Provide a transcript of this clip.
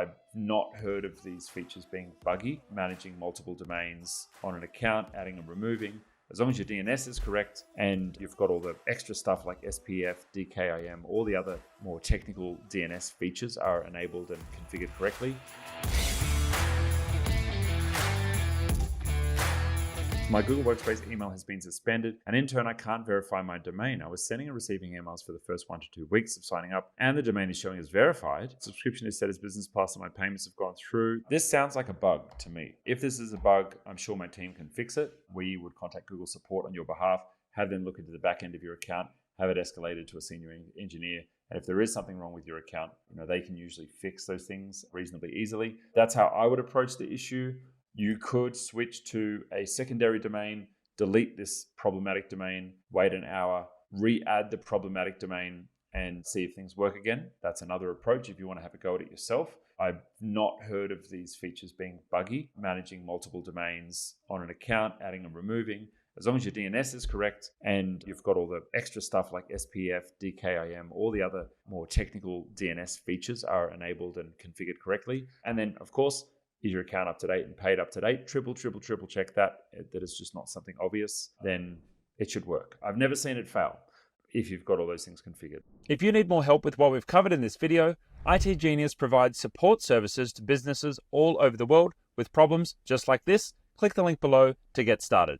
I've not heard of these features being buggy, managing multiple domains on an account, adding and removing. As long as your DNS is correct and you've got all the extra stuff like SPF, DKIM, all the other more technical DNS features are enabled and configured correctly. My Google Workspace email has been suspended, and in turn, I can't verify my domain. I was sending and receiving emails for the first 1 to 2 weeks of signing up, and the domain is showing as verified. Subscription is set as business pass, and my payments have gone through. This sounds like a bug to me. If this is a bug, I'm sure my team can fix it. We would contact Google support on your behalf, have them look into the back end of your account, have it escalated to a senior engineer. And if there is something wrong with your account, they can usually fix those things reasonably easily. That's how I would approach the issue. You could switch to a secondary domain, delete this problematic domain, wait an hour, re-add the problematic domain, and see if things work again. That's another approach if you want to have a go at it yourself. I've not heard of these features being buggy, managing multiple domains on an account, adding and removing. As long as your DNS is correct and you've got all the extra stuff like SPF, DKIM, all the other more technical DNS features are enabled and configured correctly. And then, of course, is your account up to date and paid up to date? Triple check that it's just not something obvious, then it should work. I've never seen it fail if you've got all those things configured. If you need more help with what we've covered in this video, itGenius provides support services to businesses all over the world with problems just like this. Click the link below to get started.